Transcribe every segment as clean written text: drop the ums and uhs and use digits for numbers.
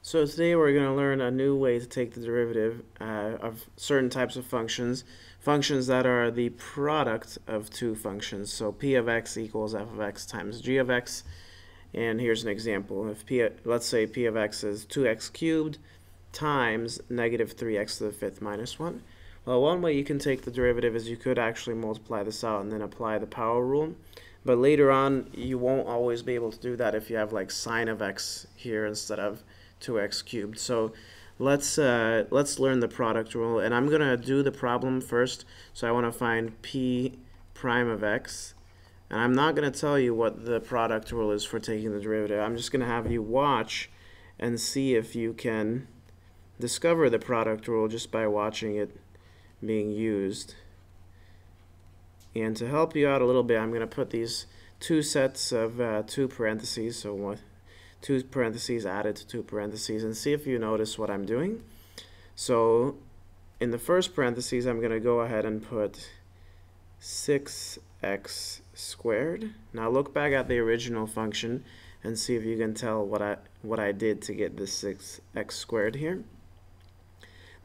So today we're going to learn a new way to take the derivative of certain types of functions, functions that are the product of two functions. So p of x equals f of x times g of x. And here's an example. If let's say p of x is 2x cubed times negative 3x to the fifth minus 1. Well, one way you can take the derivative is you could actually multiply this out and then apply the power rule. But later on, you won't always be able to do that if you have like sine of x here instead of 2x cubed. So let's learn the product rule, and I'm gonna do the problem first. So I want to find p prime of x, and I'm not gonna tell you what the product rule is for taking the derivative. I'm just gonna have you watch and see if you can discover the product rule just by watching it being used. And to help you out a little bit, I'm going to put these two sets of two parentheses, so two parentheses added to two parentheses, and see if you notice what I'm doing. So in the first parentheses, I'm going to go ahead and put 6x squared. Now look back at the original function and see if you can tell what I did to get this 6x squared here.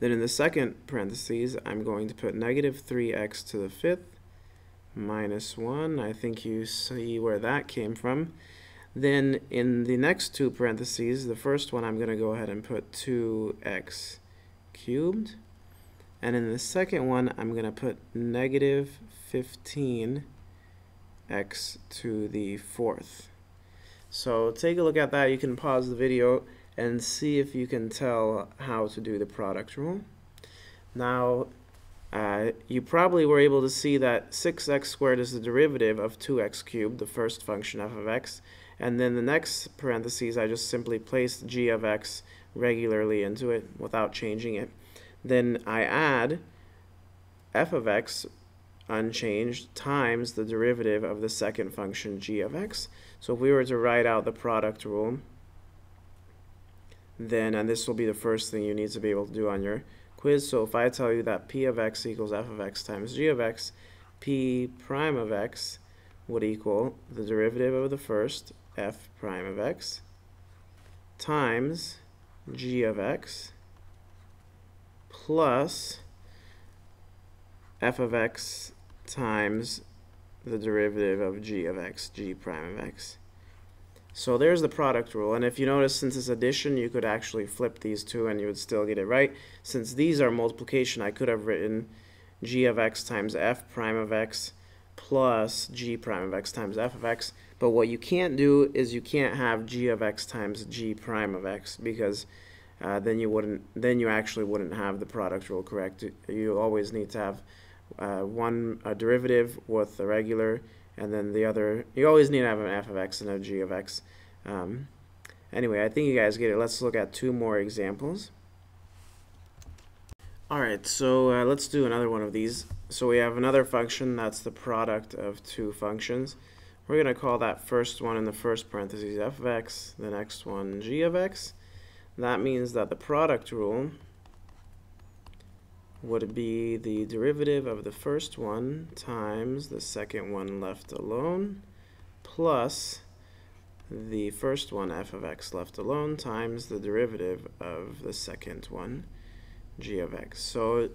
Then in the second parentheses, I'm going to put negative 3x to the fifth minus 1. I think you see where that came from. Then in the next two parentheses, the first one I'm going to go ahead and put 2x cubed. And in the second one, I'm going to put negative 15x to the fourth. So take a look at that. You can pause the video and see if you can tell how to do the product rule. Now, you probably were able to see that 6x squared is the derivative of 2x cubed, the first function f of x, and then the next parentheses I just simply placed g of x regularly into it without changing it. Then I add f of x unchanged times the derivative of the second function g of x. So if we were to write out the product rule, then, and this will be the first thing you need to be able to do on your quiz. So if I tell you that p of x equals f of x times g of x, p prime of x would equal the derivative of the first, f prime of x, times g of x plus f of x times the derivative of g of x, g prime of x. So there's the product rule, and if you notice, since it's addition, you could actually flip these two and you would still get it right. Since these are multiplication, I could have written g of x times f prime of x plus g prime of x times f of x, but what you can't do is you can't have g of x times g prime of x, because then you actually wouldn't have the product rule correct. You always need to have a derivative with a regular, and then the other, you always need to have an f of x and a g of x. Anyway, I think you guys get it. Let's look at two more examples. Alright, so let's do another one of these. So we have another function that's the product of two functions. We're going to call that first one in the first parentheses f of x, the next one g of x. That means that the product rule would be the derivative of the first one times the second one left alone plus the first one, f of x left alone, times the derivative of the second one, g of x. So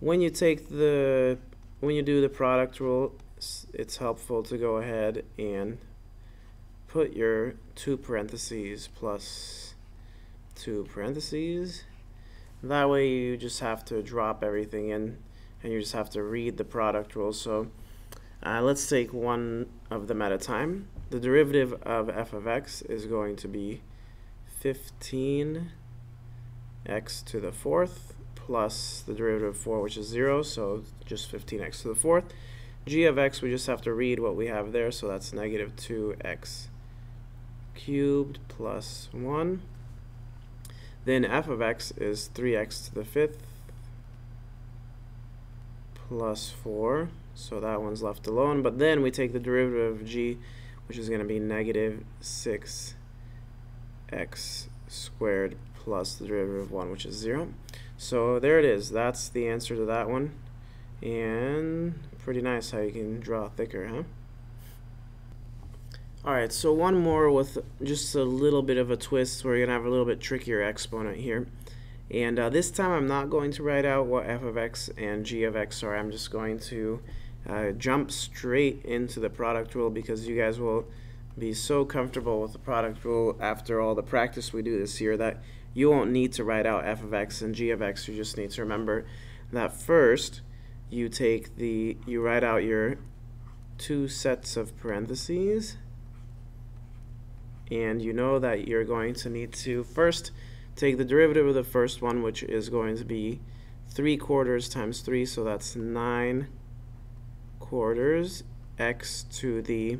when you do the product rule, it's helpful to go ahead and put your two parentheses plus two parentheses. That way you just have to drop everything in and you just have to read the product rule. So let's take one of them at a time. The derivative of f of x is going to be 15x to the fourth plus the derivative of 4, which is 0, so just 15x to the fourth. G of x, we just have to read what we have there, so that's negative 2x cubed plus 1. Then f of x is 3x to the fifth plus 4, so that one's left alone. But then we take the derivative of g, which is going to be negative 6x squared plus the derivative of 1, which is 0. So there it is. That's the answer to that one. And pretty nice how you can draw thicker, huh? Alright, so one more with just a little bit of a twist. We're going to have a little bit trickier exponent here. And this time I'm not going to write out what f of x and g of x are. I'm just going to jump straight into the product rule, because you guys will be so comfortable with the product rule after all the practice we do this year that you won't need to write out f of x and g of x. You just need to remember that first you write out your two sets of parentheses, and you know that you're going to need to first take the derivative of the first one, which is going to be 3/4 times 3, so that's 9/4 x to the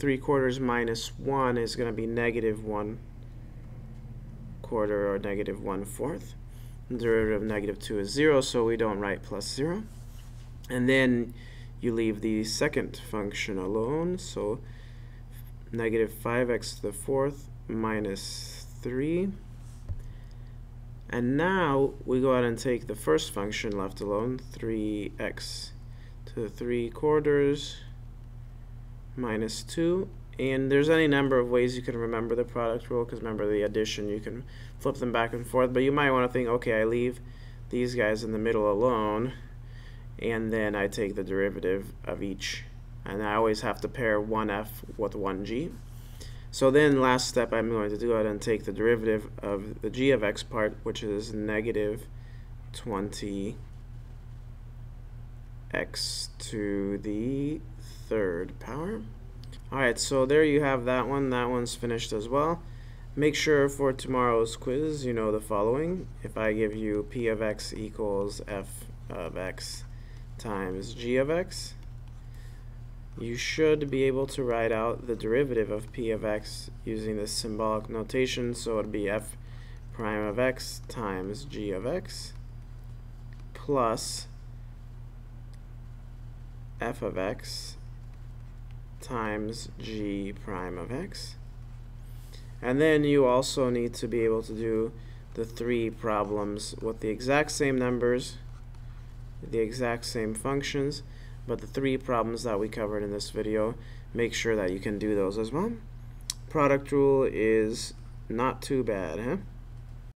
3/4 minus 1 is going to be -1/4 or -1/4. The derivative of -2 is 0, so we don't write plus 0. And then you leave the second function alone, so -5x to the 4th minus 3. And now we go ahead and take the first function left alone, 3x to the 3/4 minus 2. And there's any number of ways you can remember the product rule, because remember the addition, you can flip them back and forth. But you might want to think, okay, I leave these guys in the middle alone, and then I take the derivative of each. And I always have to pair one f with one g. So then last step, I'm going to go ahead and take the derivative of the g of x part, which is -20 x to the 3rd power. Alright, so there you have that one. That one's finished as well. Make sure for tomorrow's quiz you know the following. If I give you p of x equals f of x times g of x, you should be able to write out the derivative of p of x using this symbolic notation. So it would be f prime of x times g of x plus f of x times g prime of x. And then you also need to be able to do the 3 problems with the exact same numbers, the exact same functions, but the 3 problems that we covered in this video, make sure that you can do those as well. Product rule is not too bad, huh?